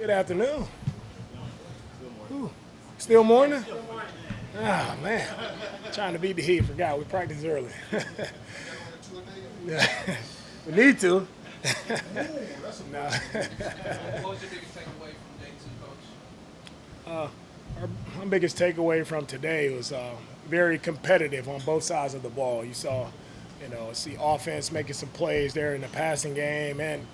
Good afternoon. Ooh, still morning? Ah, man. Trying to beat the heat. Forgot we practiced early. Yeah. We need to. No. What was your biggest takeaway from day two, My biggest takeaway from today was very competitive on both sides of the ball. You saw, see offense making some plays there in the passing game, and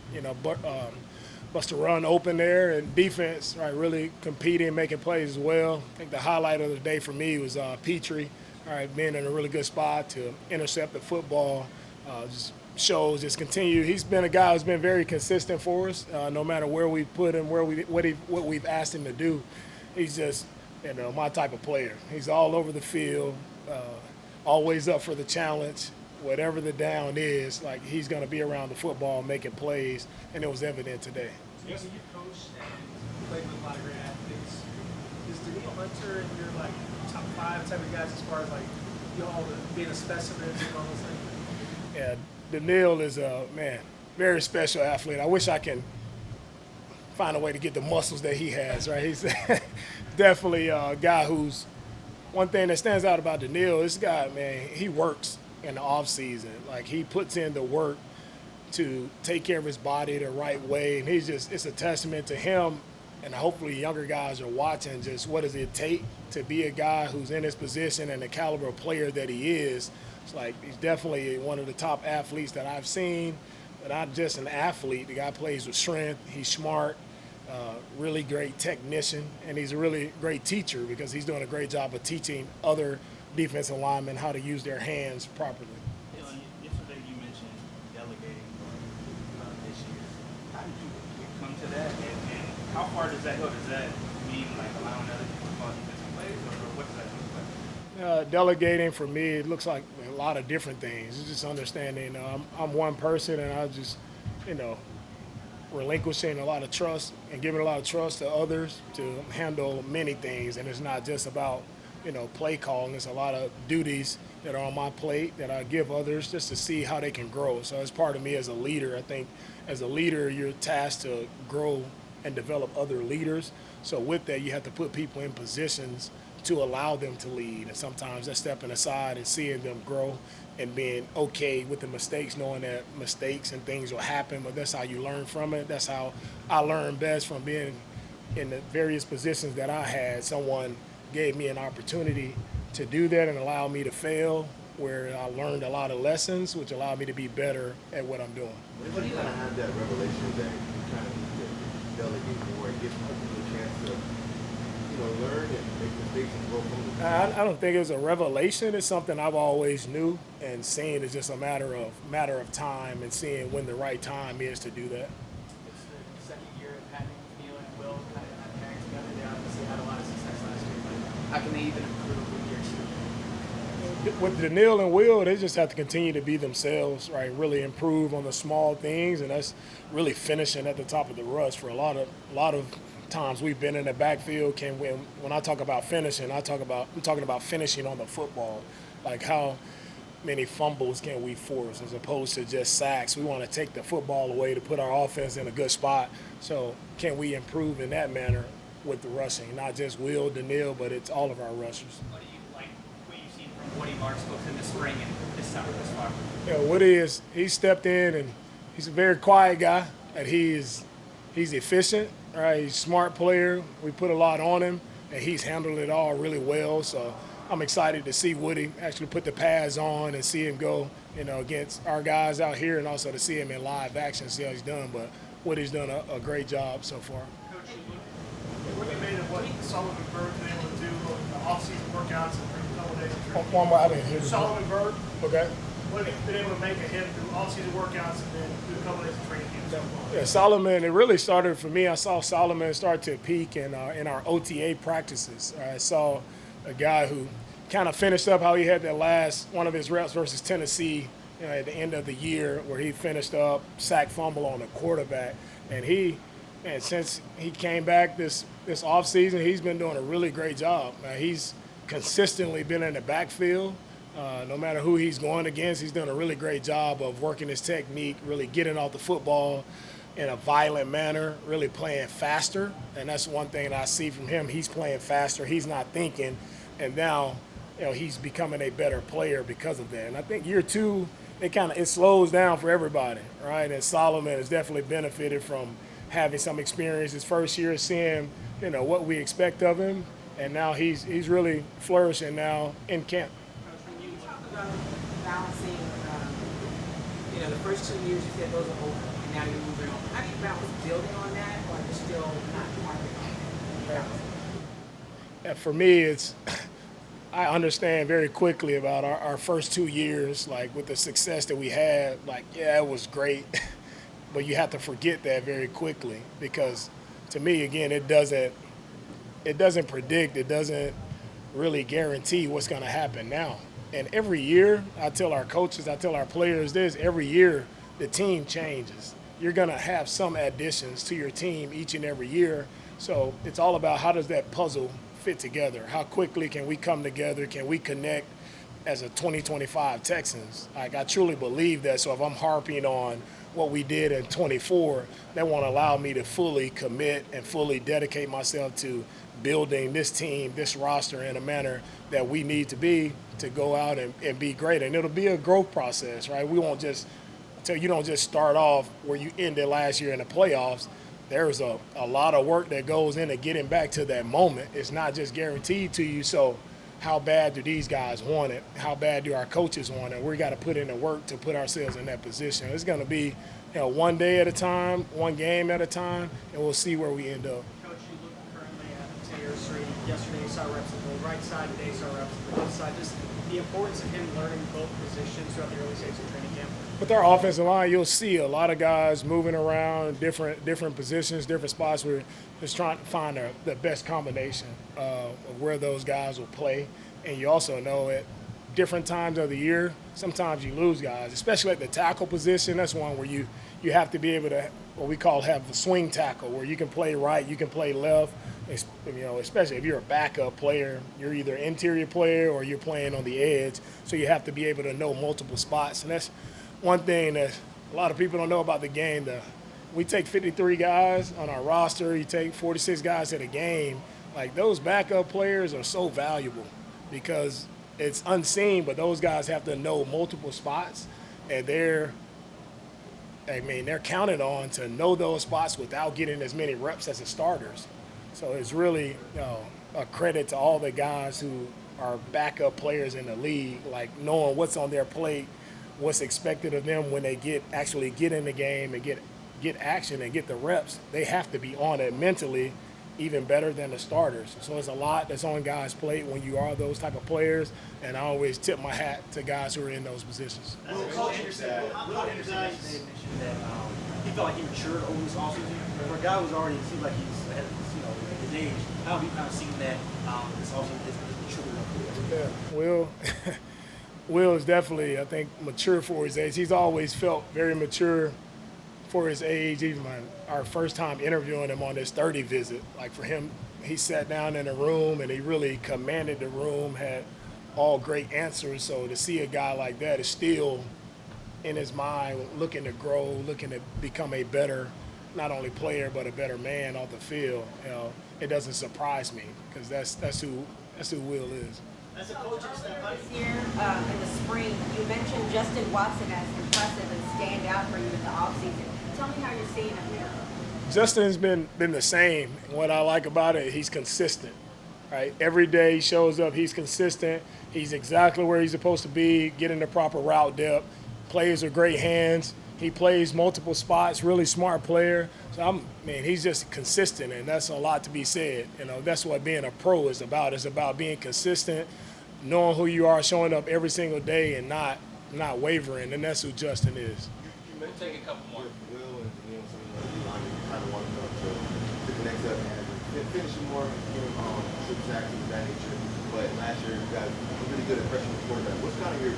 Buster Run open there, and defense right really competing, making plays as well. I think the highlight of the day for me was Petrie, all right, being in a really good spot to intercept the football. Just shows just continue. He's been a guy who's been very consistent for us, no matter where we put him, what we've asked him to do. He's just my type of player. He's all over the field, always up for the challenge. Whatever the down is, like he's going to be around the football making plays, and it was evident today. Yes, you coached and played with a lot of great athletes. Is DeMeco Hunter in your top five type of guys as far as being a specimen and all those things? Yeah, Daniil is a very special athlete. I wish I can find a way to get the muscles that he has. Right, he's definitely a guy who's one thing that stands out about Daniil. This guy, man, he works in the off season. Like he puts in the work to take care of his body the right way, and it's a testament to him. And hopefully younger guys are watching just what does it take to be a guy who's in his position and the caliber of player that he is. It's like he's definitely one of the top athletes that I've seen, but not just an athlete. The guy plays with strength. He's smart, really great technician, and he's a really great teacher because he's doing a great job of teaching other defensive linemen how to use their hands properly. Yesterday you mentioned delegating this year. How did you come to that, and how far does that go? Does that mean allowing other people to call defensive plays, or what does that look like? Delegating for me, it looks like a lot of different things. It's just understanding I'm one person, and I just, relinquishing a lot of trust and giving a lot of trust to others to handle many things. And it's not just about play calling. There's a lot of duties that are on my plate that I give others just to see how they can grow. So as part of me as a leader, I think as a leader, you're tasked to grow and develop other leaders. So with that, you have to put people in positions to allow them to lead. And sometimes that's stepping aside and seeing them grow and being okay with the mistakes, knowing that mistakes and things will happen, but that's how you learn from it. That's how I learned best from being in the various positions that I had. Someone gave me an opportunity to do that and allow me to fail, where I learned a lot of lessons, which allowed me to be better at what I'm doing. When do you kind of have that revelation that you kind of need to delegate more and give people a chance to, learn and make mistakes and grow from them? I don't think it was a revelation. It's something I've always knew, and seeing is just a matter of time and seeing when the right time is to do that. It's the second year of having Neil and Will kind of pairing together. They obviously had a lot of success last year, but how can they even improve with year two? With Daniil and Will, they just have to continue to be themselves, right? Really improve on the small things, and that's really finishing at the top of the rush. For a lot of times we've been in the backfield. When I talk about finishing, I'm talking about finishing on the football. Like how many fumbles can we force as opposed to just sacks? We want to take the football away to put our offense in a good spot. So can we improve in that manner with the rushing? Not just Will, Daniil, but it's all of our rushers. What do you like what you've seen from Woody Marks both in the spring and this summer thus far? Yeah, Woody he stepped in, and he's a very quiet guy, and he's efficient, right? He's a smart player. We put a lot on him, and he's handled it all really well. So I'm excited to see Woody actually put the pads on and see him go, against our guys out here, and also to see him in live action, see how he's done. But Woody's done a great job so far. Coach, what you made of what Solomon Bird's been able to do with the off-season workouts and through a couple of days of training? One more, I didn't hear the Solomon Bird, Okay. what have you been able to make of him through off-season workouts and then through a couple of days of training camp so far? Yeah, Solomon, it really started for me. I saw Solomon start to peak in our OTA practices. I saw a guy who kind of finished up how he had that last one of his reps versus Tennessee at the end of the year, where he finished up sack fumble on the quarterback. And since he came back this offseason, he's been doing a really great job. He's consistently been in the backfield. No matter who he's going against, he's done a really great job of working his technique, really getting off the football, in a violent manner, really playing faster. And that's one thing that I see from him. He's playing faster. He's not thinking. And now, he's becoming a better player because of that. And I think year two, it slows down for everybody, right? And Solomon has definitely benefited from having some experience his first year, seeing, what we expect of him. And now he's really flourishing now in camp. Coach, when you talk about balancing, the first 2 years you said those are over, and now you're moving on. How do you balance building on that, or you're still not marking on that? Yeah, for me, I understand very quickly about our first 2 years, like with the success that we had, it was great. But you have to forget that very quickly because to me, again, it doesn't predict, it doesn't really guarantee what's going to happen now. And every year, I tell our coaches, I tell our players this, every year the team changes. You're going to have some additions to your team each and every year. So it's all about how does that puzzle fit together? How quickly can we come together? Can we connect as a 2025 Texans? I truly believe that. So if I'm harping on what we did in 24, that won't allow me to fully commit and fully dedicate myself to building this team, this roster in a manner that we need to be to go out and be great. And it'll be a growth process, right? We won't just you don't just start off where you ended last year in the playoffs. There's a lot of work that goes into getting back to that moment. It's not just guaranteed to you. So how bad do these guys want it? How bad do our coaches want it? We got to put in the work to put ourselves in that position. It's going to be, one day at a time, one game at a time, and we'll see where we end up. Coach, you look currently at Taylor Street. Yesterday you saw reps on the right side, today you saw reps on the left side. Just the importance of him learning both positions throughout the early stages of training camp. With our offensive line, you'll see a lot of guys moving around, different positions, different spots. We're just trying to find the best combination of where those guys will play. And you also know at different times of the year, sometimes you lose guys, especially at the tackle position. That's one where you have to be able to, what we call have the swing tackle, where you can play right, you can play left. Especially if you're a backup player, you're either interior player or you're playing on the edge. So you have to be able to know multiple spots. And that's one thing that a lot of people don't know about the game. We take 53 guys on our roster. You take 46 guys at a game. Like, those backup players are so valuable because it's unseen, but those guys have to know multiple spots, and they're counted on to know those spots without getting as many reps as the starters. So it's really a credit to all the guys who are backup players in the league, like knowing what's on their plate, what's expected of them when they actually get in the game and get action and get the reps. They have to be on it mentally even better than the starters. So it's a lot that's on guys' plate when you are those type of players, and I always tip my hat to guys who are in those positions. Will Anderson yesterday mentioned that he felt like he matured over this offseason. For a guy who's already seems like he's ahead of his age, how have you kind of seen that this offseason is matured? Yeah, Will is definitely, I think, mature for his age. He's always felt very mature for his age. Even our first time interviewing him on his 30 visit, like for him, he sat down in a room and he really commanded the room, had all great answers. So to see a guy like that is still in his mind, looking to grow, looking to become a better, not only player, but a better man off the field, it doesn't surprise me because that's who Will is. As a coaching staff, this year in the spring, you mentioned Justin Watson as impressive and stand out for you in the offseason. Tell me how you're seeing him here. Justin's been the same. What I like about it, he's consistent, right? Every day he shows up, he's consistent. He's exactly where he's supposed to be, getting the proper route depth, plays with great hands. He plays multiple spots, really smart player. So he's just consistent, and that's a lot to be said. That's what being a pro is about. It's about being consistent, knowing who you are, showing up every single day, and not wavering. And that's who Justin is. We'll take a couple more. Will and some of the line kind of want to go to the next up and finishing more trip sacks and that nature. But last year you guys were really good at pressure quarterback. What's kind of your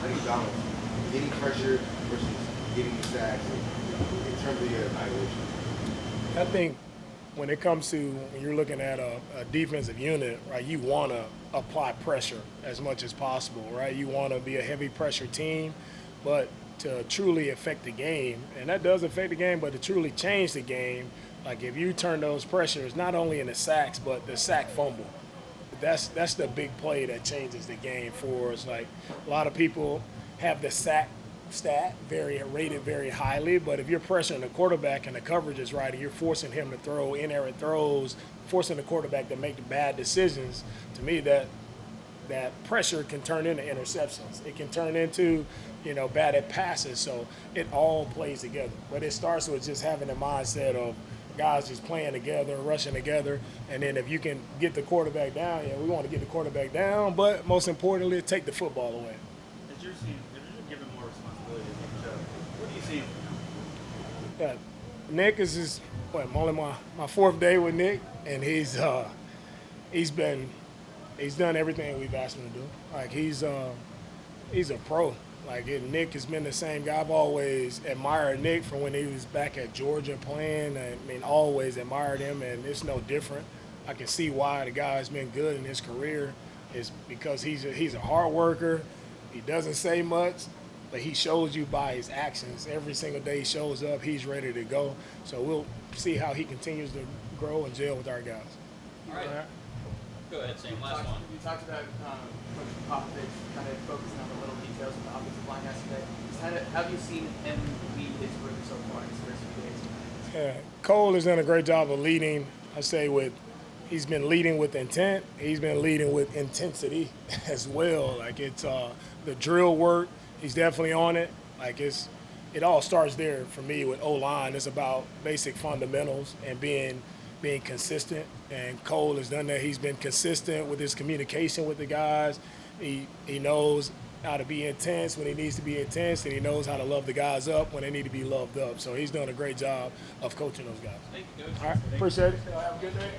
how do you balance getting pressure versus getting the sacks in terms of your evaluation? I think when it comes to when you're looking at a defensive unit, right, you want to apply pressure as much as possible, right? You want to be a heavy pressure team, but to truly affect the game, and that does affect the game, but to truly change the game, like if you turn those pressures not only in the sacks but the sack fumble, that's the big play that changes the game for us. Like a lot of people have the sack stat rated very highly, but if you're pressuring the quarterback and the coverage is right and you're forcing him to throw inerrant throws, forcing the quarterback to make the bad decisions, to me that pressure can turn into interceptions. It can turn into, batted passes. So it all plays together. But it starts with just having the mindset of guys just playing together, rushing together. And then if you can get the quarterback down, we want to get the quarterback down, but most importantly, take the football away. As you're given more responsibility to Nick Chubb, what do you see him now? Yeah, Nick is just, only my fourth day with Nick, and he's done everything we've asked him to do. Like he's a pro. Like Nick has been the same guy. I've always admired Nick from when he was back at Georgia playing. I mean, always admired him, and it's no different. I can see why the guy's been good in his career. Is because he's a hard worker. He doesn't say much, but he shows you by his actions. Every single day he shows up, he's ready to go. So we'll see how he continues to grow and gel with our guys. All right. Go ahead, Sam. Last one. You talked about Coach Popovich kind of focusing on the little details of the offensive line yesterday. How have you seen him lead his group so far in his first few days? Yeah, Cole has done a great job of leading. I say he's been leading with intent. He's been leading with intensity as well. Like it's the drill work. He's definitely on it. Like it all starts there for me with O-line. It's about basic fundamentals and being consistent, and Cole has done that. He's been consistent with his communication with the guys. He knows how to be intense when he needs to be intense, and he knows how to love the guys up when they need to be loved up. So he's done a great job of coaching those guys. Thank you, Coach. All right, appreciate it. Have a good day.